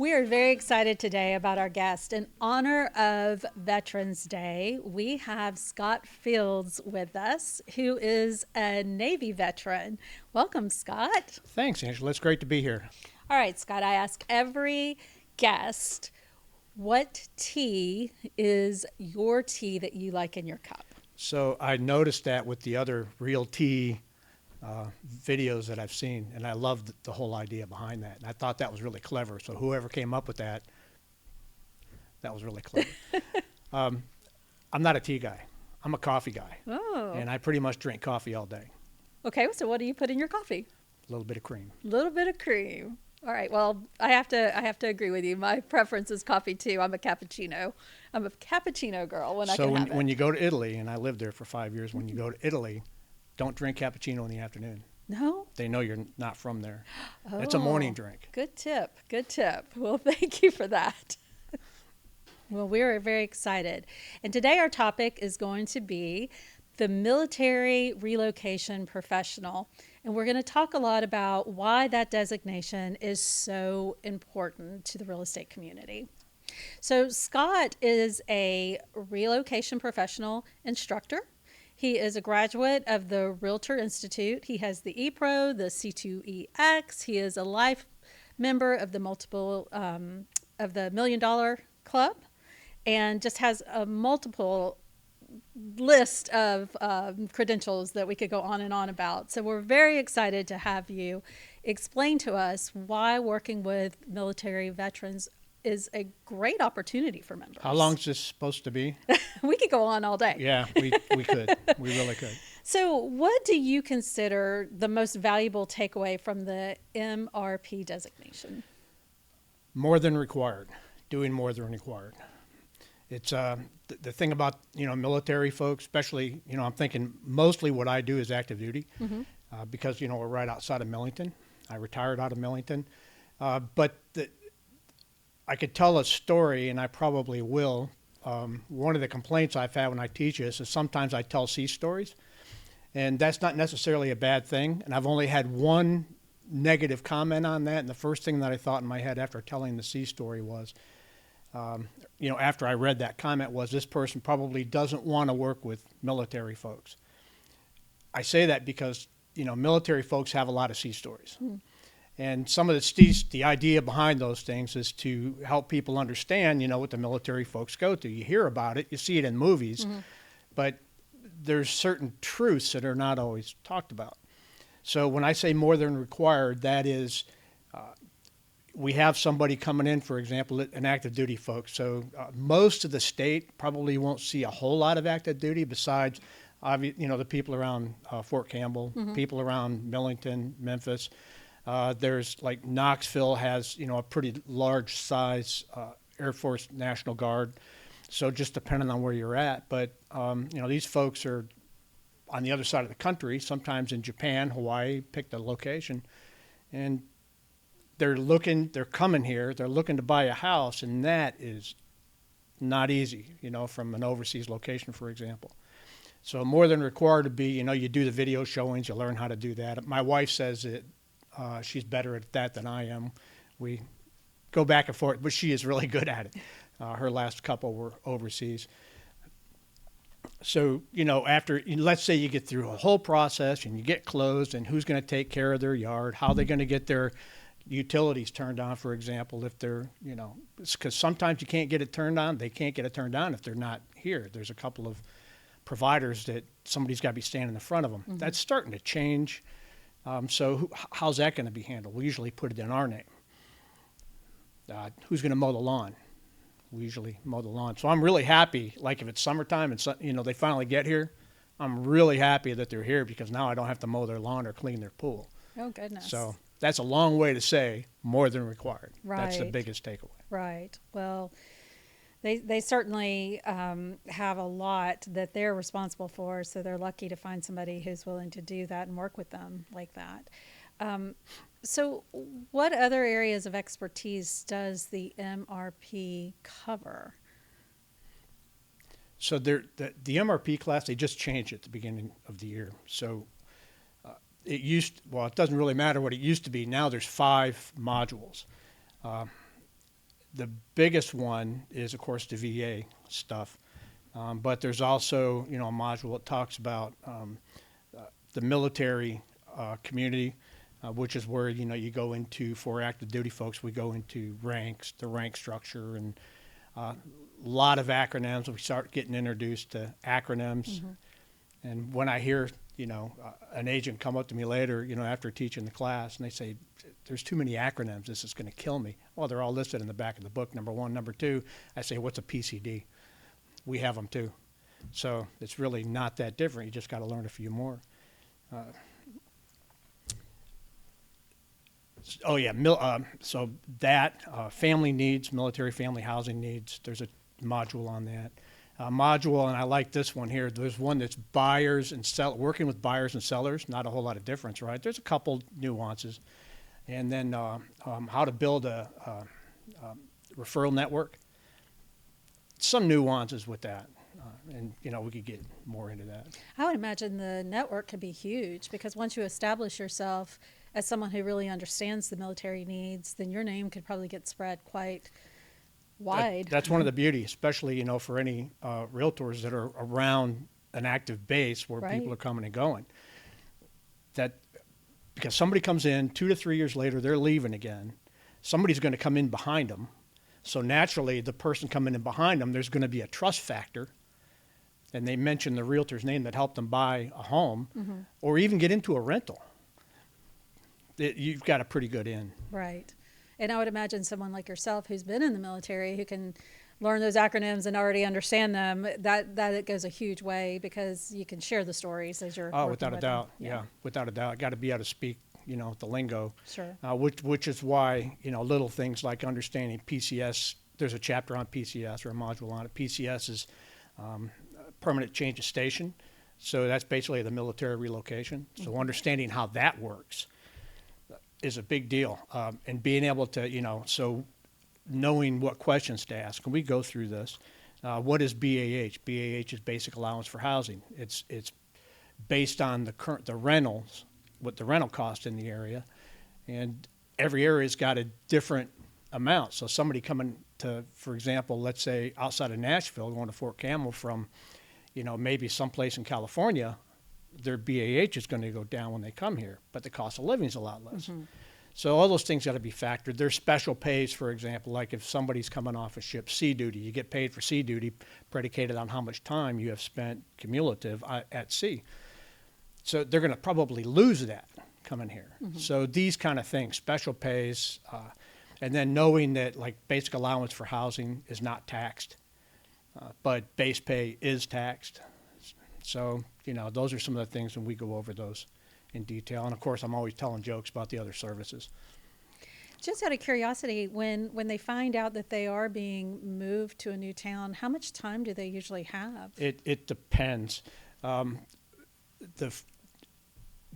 We are very excited today about our guest. In honor of Veterans Day, we have Scott Fields with us, who is a Navy veteran. Welcome, Scott. Thanks, Angela. It's great to be here. All right, Scott, I ask every guest, what tea is your tea that you like in your cup? So I noticed that with the other RealTea videos that I've seen, and I loved the whole idea behind that. And I thought that was really clever. So whoever came up with that, that was really clever. I'm not a tea guy. I'm a coffee guy. Oh, And I pretty much drink coffee all day. okay. So what do you put in your coffee? A little bit of cream. A little bit of cream. All right. Well, I have to agree with you. My preference is coffee too. I'm a cappuccino. I'm a cappuccino girl when I So can when, have it. when you go to Italy, and I lived there for 5 years, when you go to Italy, don't drink cappuccino in the afternoon. No? They know you're not from there. Oh, It's a morning drink. good tip. Good tip. Well, thank you for that. Well, we're very excited. And today our topic is going to be the Military Relocation Professional. And we're going to talk a lot about why that designation is so important to the real estate community. So Scott is a relocation professional instructor. He is a graduate of the Realtor Institute. He has the ePro, the C2EX. He is a life member of the of the $1 Million Club, and just has a multiple list of credentials that we could go on and on about. So we're very excited to have you explain to us why working with military veterans is a great opportunity for members. How long is this supposed to be? We could go on all day. Yeah, we could. We really could. So what do you consider the most valuable takeaway from the MRP designation? More than required, doing more than required. It's the thing about military folks, especially I'm thinking mostly what I do is active duty, because we're right outside of Millington. I retired out of Millington, but I could tell a story, and I probably will. One of the complaints I've had when I teach this is sometimes I tell sea stories, and that's not necessarily a bad thing. And I've only had one negative comment on that, and the first thing that I thought in my head after telling the sea story was, after I read that comment, was this person probably doesn't want to work with military folks. I say that because military folks have a lot of sea stories. And some of the idea behind those things is to help people understand, what the military folks go through. You hear about it, you see it in movies, but there's certain truths that are not always talked about. So when I say more than required, that is, we have somebody coming in, for example, an active duty folks. So most of the state probably won't see a whole lot of active duty besides, the people around Fort Campbell, people around Millington, Memphis. There's like Knoxville has, a pretty large size Air Force National Guard. So just depending on where you're at. But, these folks are on the other side of the country, sometimes in Japan, Hawaii, pick the location. And they're coming here, they're looking to buy a house, and that is not easy, from an overseas location, for example. So more than required to be, you do the video showings, you learn how to do that. My wife says that she's better at that than I am. We go back and forth, but she is really good at it. Her last couple were overseas. So, after, let's say you get through a whole process and you get closed, and who's going to take care of their yard, how they're going to get their utilities turned on, for example, if they're, because sometimes you can't get it turned on. They can't get it turned on if they're not here. There's a couple of providers that somebody's got to be standing in front of them. That's starting to change. So how's that going to be handled? We usually put it in our name. Who's going to mow the lawn? We usually mow the lawn. So I'm really happy, like if it's summertime and they finally get here, I'm really happy that they're here because now I don't have to mow their lawn or clean their pool. Oh, goodness. So that's a long way to say more than required. Right. That's the biggest takeaway. Right. Well, they certainly have a lot that they're responsible for, so they're lucky to find somebody who's willing to do that and work with them like that. So what other areas of expertise does the MRP cover? So the MRP class, they just changed at the beginning of the year. So it doesn't really matter what it used to be. Now there's 5 modules. The biggest one is, of course, the VA stuff. But there's also, a module that talks about the military community, which is where, you go into, for active duty folks, we go into ranks, the rank structure, and a lot of acronyms. We start getting introduced to acronyms. And when I hear, an agent come up to me later, after teaching the class, and they say, there's too many acronyms, this is going to kill me. Well, they're all listed in the back of the book, number one. Number two, I say, what's a PCD? We have them too. So it's really not that different. You just got to learn a few more. So that family needs, military family housing needs, there's a module on that. Module, and I like this one here. There's one that's buyers and working with buyers and sellers. Not a whole lot of difference, right? There's a couple nuances. And then how to build a referral network. Some nuances with that. And, we could get more into that. I would imagine the network could be huge, because once you establish yourself as someone who really understands the military needs, then your name could probably get spread quite wide. That's one of the beauties, especially, for any realtors that are around an active base where people are coming and going. That because somebody comes in 2 to 3 years later, they're leaving again. Somebody's going to come in behind them. So naturally, the person coming in behind them, there's going to be a trust factor. And they mention the realtor's name that helped them buy a home or even get into a rental. You've got a pretty good in. Right. And I would imagine someone like yourself who's been in the military, who can learn those acronyms and already understand them, that it goes a huge way, because you can share the stories as you're working without a with doubt. them. Yeah, without a doubt. Got to be able to speak, the lingo. Sure. Which is why, little things like understanding PCS. There's a chapter on PCS or a module on it. PCS is permanent change of station. So that's basically the military relocation. So understanding how that works is a big deal. And being able to, so knowing what questions to ask. And we go through this. What is BAH? BAH is basic allowance for housing. It's based on the rentals, what the rental cost in the area. And every area's got a different amount. So somebody coming to, for example, let's say outside of Nashville, going to Fort Campbell from, maybe someplace in California, their BAH is going to go down when they come here, but the cost of living is a lot less. So all those things got to be factored. There's special pays, for example, like if somebody's coming off a ship, sea duty, you get paid for sea duty predicated on how much time you have spent cumulative at sea. So they're going to probably lose that coming here. So these kind of things, special pays, and then knowing that like basic allowance for housing is not taxed, but base pay is taxed. So, those are some of the things when we go over those in detail. And of course, I'm always telling jokes about the other services. Just out of curiosity, when they find out that they are being moved to a new town, how much time do they usually have? It depends. The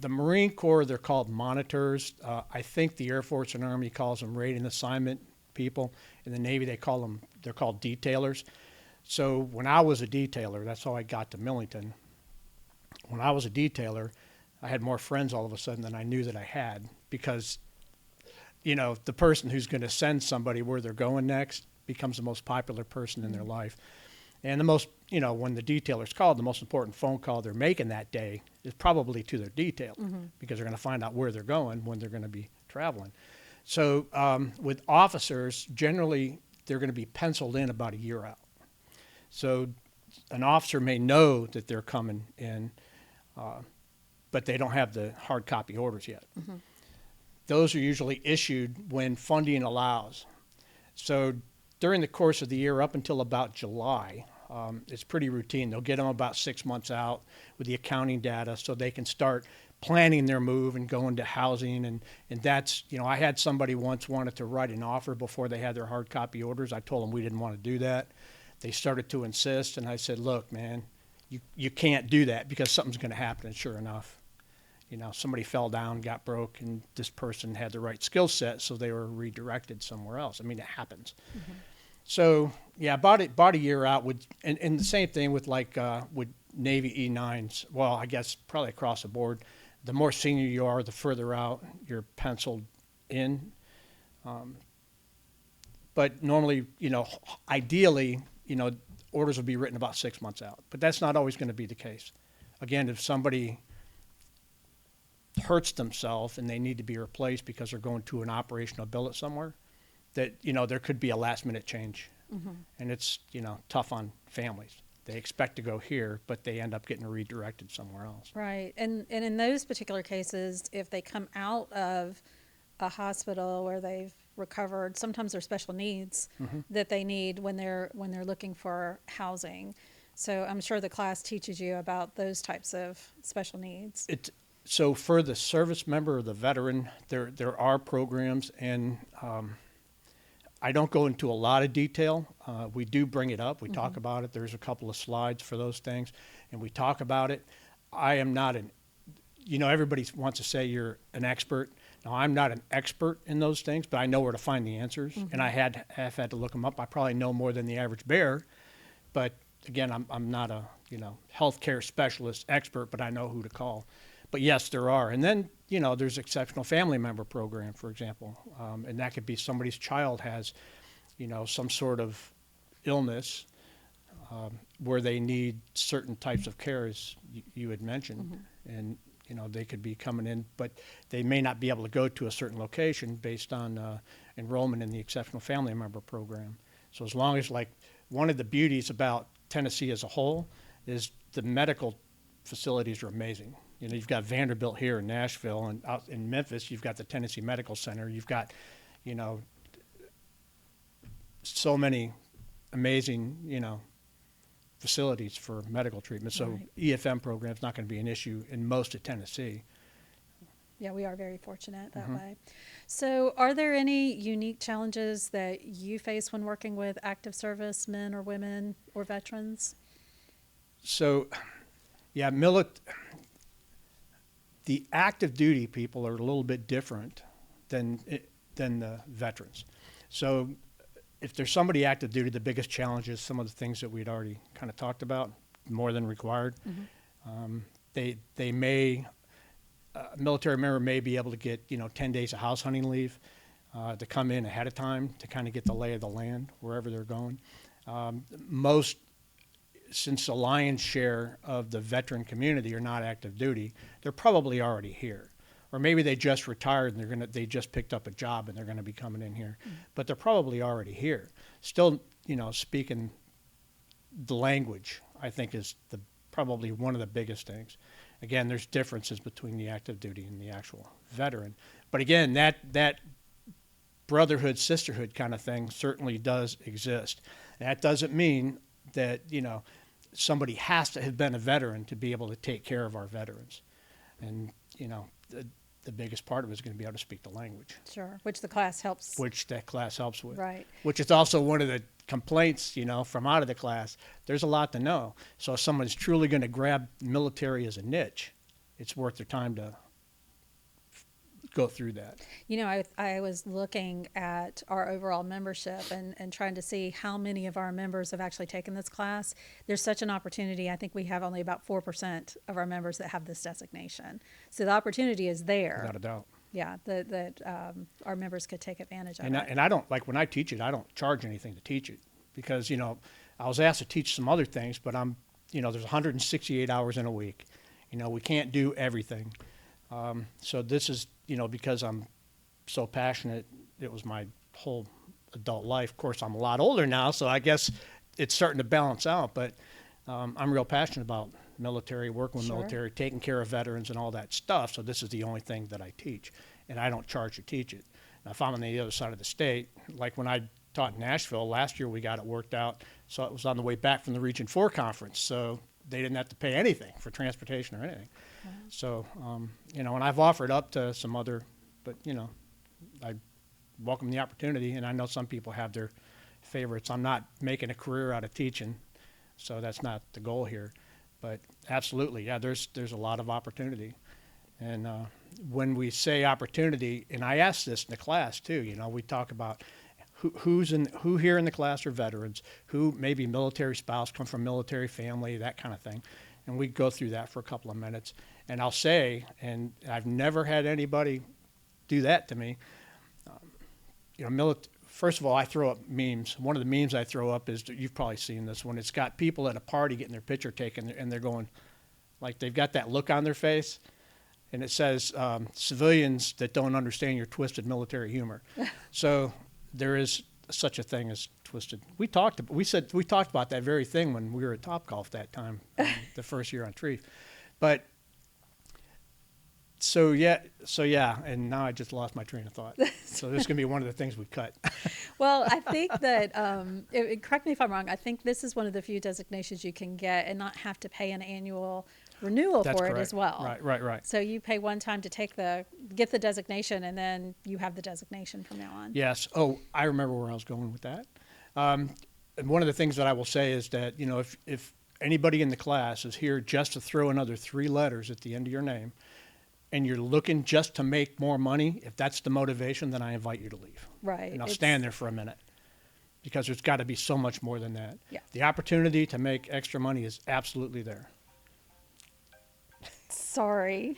Marine Corps, they're called monitors. I think the Air Force and Army calls them rating assignment people. In the Navy, they're called detailers. So when I was a detailer, that's how I got to Millington. When I was a detailer, I had more friends all of a sudden than I knew that I had, because, the person who's going to send somebody where they're going next becomes the most popular person in their life. And the most, when the detailer's called, the most important phone call they're making that day is probably to their detailer, because they're going to find out where they're going when they're going to be traveling. So with officers, generally, they're going to be penciled in about a year out. So an officer may know that they're coming in, but they don't have the hard copy orders yet. Those are usually issued when funding allows. So during the course of the year up until about July, it's pretty routine. They'll get them about 6 months out with the accounting data so they can start planning their move and going to housing. And that's, I had somebody once wanted to write an offer before they had their hard copy orders. I told them we didn't want to do that. They started to insist, and I said, look, man, you can't do that because something's going to happen. And sure enough, somebody fell down, got broke, and this person had the right skill set, so they were redirected somewhere else. I mean, it happens. So, yeah, about a year out and the same thing with with Navy E9s. Well, I guess probably across the board. The more senior you are, the further out you're penciled in. but normally, ideally, orders will be written about 6 months out. But that's not always going to be the case. Again, if somebody hurts themselves and they need to be replaced because they're going to an operational billet somewhere, that, there could be a last minute change. And it's, tough on families. They expect to go here, but they end up getting redirected somewhere else. Right. And in those particular cases, if they come out of a hospital where they've recovered, sometimes there's special needs that they need when they're looking for housing. So I'm sure the class teaches you about those types of special needs. So for the service member or the veteran, there are programs, and I don't go into a lot of detail. We do bring it up. We talk about it. There's a couple of slides for those things, and we talk about it. I am not everybody wants to say you're an expert. Now, I'm not an expert in those things, but I know where to find the answers, and I have had to look them up. I probably know more than the average bear, but again, I'm not a healthcare specialist expert, but I know who to call. But yes, there are. And then, there's exceptional family member program, for example. And that could be somebody's child has, some sort of illness where they need certain types of care, as you had mentioned. And, they could be coming in, but they may not be able to go to a certain location based on enrollment in the exceptional family member program. So as long as, one of the beauties about Tennessee as a whole is the medical facilities are amazing. You've got Vanderbilt here in Nashville, and out in Memphis, you've got the Tennessee Medical Center. You've got, so many amazing, facilities for medical treatment. So Right. EFM program's not going to be an issue in most of Tennessee. Yeah, we are very fortunate that way. So are there any unique challenges that you face when working with active service men or women or veterans? So, yeah, the active duty people are a little bit different than the veterans. So if there's somebody active duty, the biggest challenge is some of the things that we'd already kind of talked about, more than required. They may, a military member may be able to get, 10 days of house hunting leave to come in ahead of time to kind of get the lay of the land wherever they're going. Since the lion's share of the veteran community are not active duty, they're probably already here. Or maybe they just retired and they just picked up a job and they're gonna be coming in here. But they're probably already here. Still, speaking the language, I think is probably one of the biggest things. Again, there's differences between the active duty and the actual veteran. But again, that brotherhood, sisterhood kind of thing certainly does exist. That doesn't mean that, somebody has to have been a veteran to be able to take care of our veterans. And, the biggest part of it is going to be able to speak the language. Sure, which the class helps. Which that class helps with. Right. Which is also one of the complaints, from out of the class. There's a lot to know. So if someone's truly going to grab military as a niche, it's worth their time to go through that. I was looking at our overall membership and trying to see how many of our members have actually taken this class. There's such an opportunity. I think we have only about 4% of our members that have this designation. So the opportunity is there. Without a doubt. Yeah, that our members could take advantage of it. And I don't, when I teach it, I don't charge anything to teach it because, I was asked to teach some other things, but there's 168 hours in a week. We can't do everything. So this is, because I'm so passionate, it was my whole adult life. Of course, I'm a lot older now, so I guess it's starting to balance out, but I'm real passionate about military, working with Sure. military, taking care of veterans and all that stuff. So this is the only thing that I teach, and I don't charge to teach it. Now, if I'm on the other side of the state, like when I taught in Nashville, last year we got it worked out. So it was on the way back from the Region 4 conference, so they didn't have to pay anything for transportation or anything. So, and I've offered up to some other, but, I welcome the opportunity, and I know some people have their favorites. I'm not making a career out of teaching, so that's not the goal here. But absolutely, yeah, there's a lot of opportunity. And when we say opportunity, and I ask this in the class too, we talk about who here in the class are veterans, who maybe military spouse, come from military family, that kind of thing. And we go through that for a couple of minutes. And I'll say, and I've never had anybody do that to me, first of all, I throw up memes. One of the memes I throw up is, you've probably seen this one. It's got people at a party getting their picture taken, and they're going, like, they've got that look on their face, and it says, civilians that don't understand your twisted military humor. So there is such a thing as twisted. We talked about that very thing when we were at Topgolf that time, the first year on TREEF. But so yeah, and now I just lost my train of thought. So this is going to be one of the things we cut. Well, I think that, correct me if I'm wrong, I think this is one of the few designations you can get and not have to pay an annual renewal That's for correct. it as well. Right. So you pay one time to get the designation, and then you have the designation from now on. Yes. Oh, I remember where I was going with that. And one of the things that I will say is that, if anybody in the class is here just to throw another 3 letters at the end of your name, and you're looking just to make more money, if that's the motivation, then I invite you to leave. Right. And I'll stand there for a minute, because there's got to be so much more than that. Yeah. The opportunity to make extra money is absolutely there. Sorry.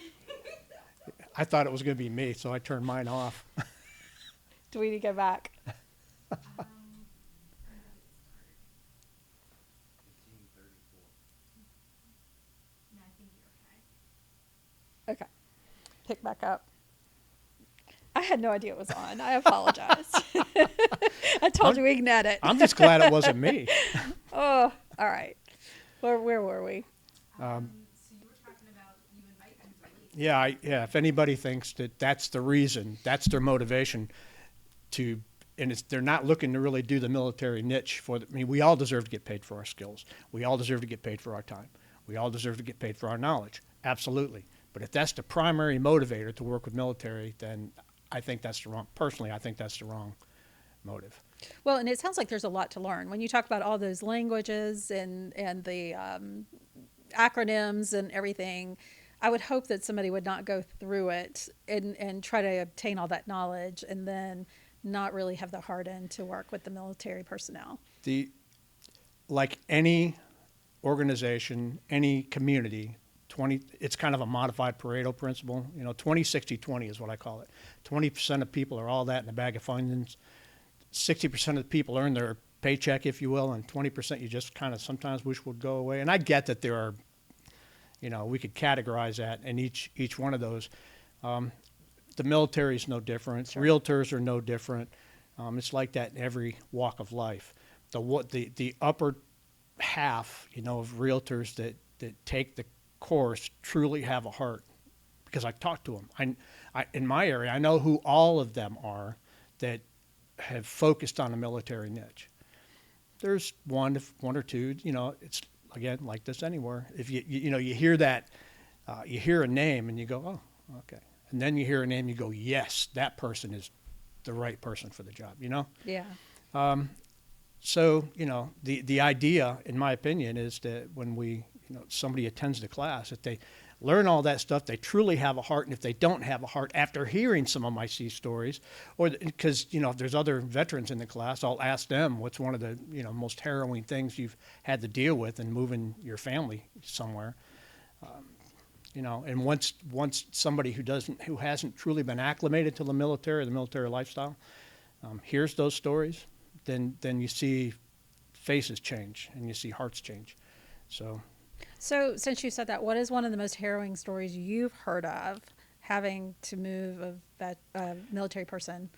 I thought it was going to be me, so I turned mine off. Do we need to go back? Okay. Pick back up. I had no idea it was on. I apologize. I told you we can edit. I'm just glad it wasn't me. Oh, all right. Where were we? So you were talking about you invite them to leave. Yeah. If anybody thinks that that's the reason, that's their motivation they're not looking to really do the military niche we all deserve to get paid for our skills. We all deserve to get paid for our time. We all deserve to get paid for our knowledge. Absolutely. But if that's the primary motivator to work with military, then I think that's the wrong motive. Well, and it sounds like there's a lot to learn. When you talk about all those languages and the acronyms and everything, I would hope that somebody would not go through it and try to obtain all that knowledge and then not really have the heart in to work with the military personnel. Like any organization, any community, it's kind of a modified Pareto principle. 20-60-20 is what I call it. 20% of people are all that in a bag of onions. 60% of the people earn their paycheck, if you will, and 20% you just kind of sometimes wish would go away. And I get that there are, we could categorize that in each one of those. The military is no different. Sure. Realtors are no different. It's like that in every walk of life. The upper half, of realtors that take the course truly have a heart, because I talk to them. I in my area, I know who all of them are that have focused on a military niche. There's one or two. It's again like this anywhere. If you hear that, you hear a name and you go, oh, okay, and then you hear a name, you go, yes, that person is the right person for the job. Yeah. So the idea, in my opinion, is that when somebody attends the class, that they learn all that stuff, they truly have a heart. And if they don't have a heart after hearing some of my sea stories, or because if there's other veterans in the class, I'll ask them what's one of the most harrowing things you've had to deal with in moving your family somewhere. And once somebody who hasn't truly been acclimated to the military lifestyle, hears those stories, then you see faces change and you see hearts change. So since you said that, what is one of the most harrowing stories you've heard of having to move a military person?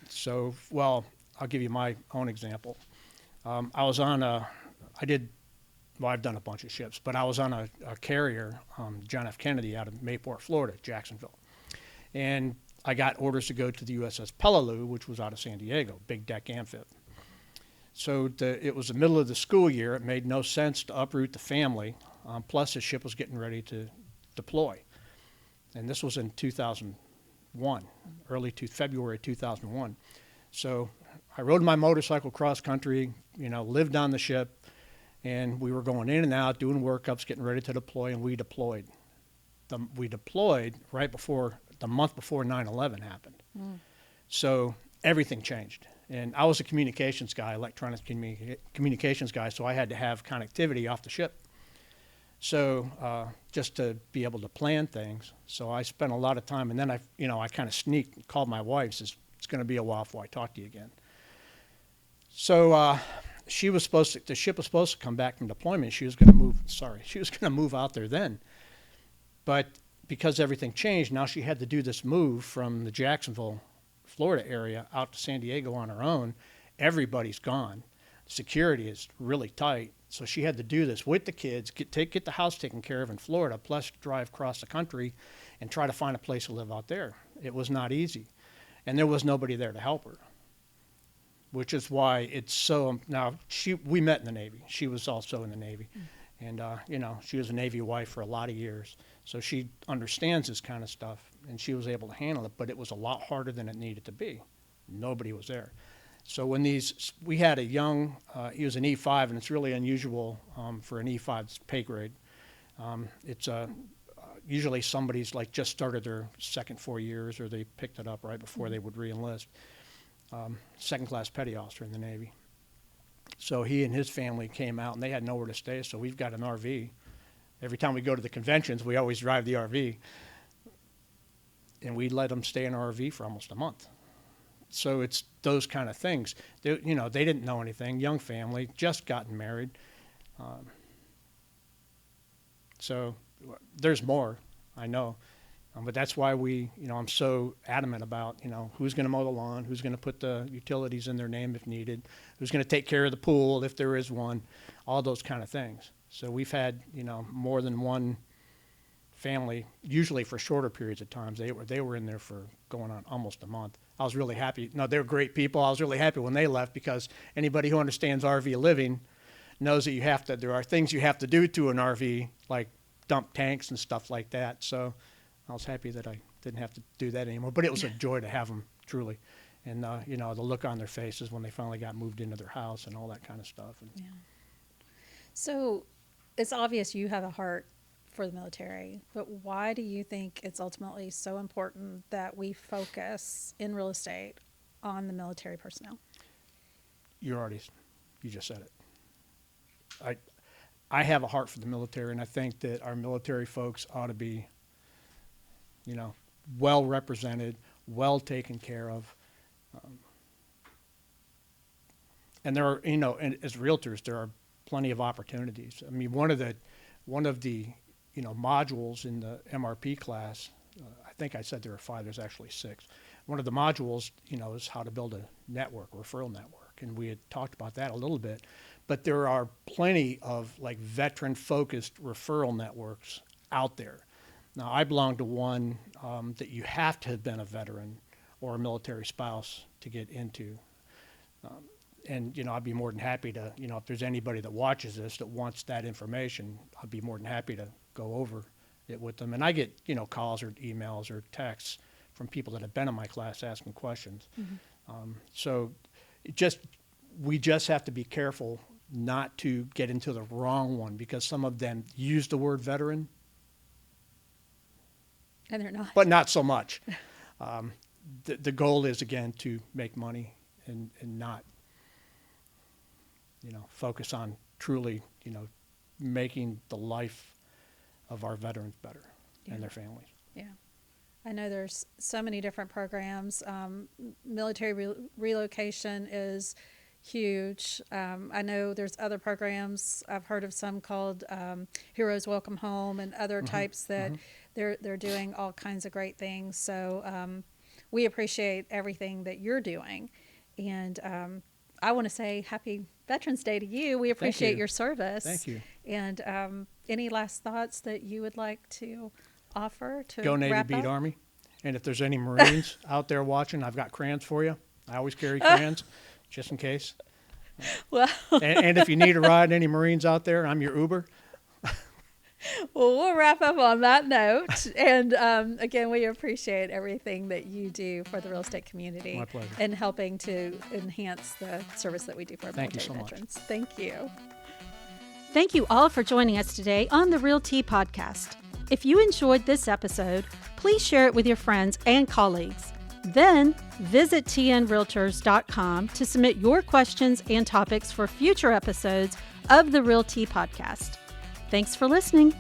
Well, I'll give you my own example. I've done a bunch of ships, but I was on a carrier, John F. Kennedy, out of Mayport, Florida, Jacksonville. And I got orders to go to the USS Peleliu, which was out of San Diego, big deck amphib. So it was the middle of the school year. It made no sense to uproot the family. Plus, the ship was getting ready to deploy. And this was in 2001, February 2001. So I rode my motorcycle cross country, lived on the ship, and we were going in and out, doing workups, getting ready to deploy, and we deployed. We deployed right before, the month before 9/11 happened. Mm. So everything changed. And I was a communications guy, electronic communications guy, so I had to have connectivity off the ship. So just to be able to plan things. So I spent a lot of time, and then I kind of called my wife, says, it's going to be a while before I talk to you again. So the ship was supposed to come back from deployment. She was going to move out there then. But because everything changed, now she had to do this move from the Jacksonville, Florida area out to San Diego on her own. Everybody's gone. Security is really tight. So she had to do this with the kids, get the house taken care of in Florida, plus drive across the country and try to find a place to live out there. It was not easy. And there was nobody there to help her, which is why it's so, now we met in the Navy. She was also in the Navy. And, she was a Navy wife for a lot of years. So she understands this kind of stuff, and she was able to handle it, but it was a lot harder than it needed to be. Nobody was there. So when we had a young, he was an E5, and it's really unusual for an E5's pay grade. It's usually somebody's like just started their second 4 years, or they picked it up right before they would re-enlist. Second-class petty officer in the Navy. So he and his family came out, and they had nowhere to stay, so we've got an RV. Every time we go to the conventions, we always drive the RV. And we let them stay in our RV for almost a month. So it's those kind of things. They didn't know anything, young family, just gotten married. So there's more, I know. But that's why I'm so adamant about, who's going to mow the lawn, who's going to put the utilities in their name if needed, who's going to take care of the pool if there is one, all those kind of things. So we've had, more than one family, usually for shorter periods of times. They were in there for going on almost a month. I was really happy. No, they were great people. I was really happy when they left, because anybody who understands RV living knows that there are things you have to do to an RV, like dump tanks and stuff like that. So I was happy that I didn't have to do that anymore. But it was a joy to have them, truly. And, the look on their faces when they finally got moved into their house and all that kind of stuff. And Yeah. So it's obvious you have a heart for the military, but why do you think it's ultimately so important that we focus in real estate on the military personnel? You just said it. I have a heart for the military, and I think that our military folks ought to be, well represented, well taken care of. And there are, and as realtors, there are plenty of opportunities. I mean, one of the modules in the MRP class, I think I said there were 5, there's actually 6. One of the modules, is how to build a referral network. And we had talked about that a little bit. But there are plenty of veteran-focused referral networks out there. Now, I belong to one that you have to have been a veteran or a military spouse to get into. And, I'd be more than happy to, if there's anybody that watches this that wants that information, I'd be more than happy to go over it with them. And I get, calls or emails or texts from people that have been in my class asking questions. Mm-hmm. So we just have to be careful not to get into the wrong one, because some of them use the word veteran. And they're not. But not so much. The goal is, again, to make money and not, focus on truly, making the life of our veterans better and their families. Yeah. I know there's so many different programs. Military relocation is huge. I know there's other programs. I've heard of some called Heroes Welcome Home and other types that they're doing all kinds of great things. So we appreciate everything that you're doing. And I want to say happy Veterans Day to you. We appreciate your service. Thank you. And any last thoughts that you would like to offer to Go Navy, wrap beat up? Army. And if there's any Marines out there watching, I've got crayons for you. I always carry crayons, just in case. Well, and if you need a ride, any Marines out there, I'm your Uber. well, we'll wrap up on that note. And again, we appreciate everything that you do for the real estate community. My pleasure. And helping to enhance the service that we do for our Thank you military so much. veterans. Thank you. Thank you all for joining us today on the RealTea podcast. If you enjoyed this episode, please share it with your friends and colleagues. Then visit tnrealtors.com to submit your questions and topics for future episodes of the RealTea podcast. Thanks for listening.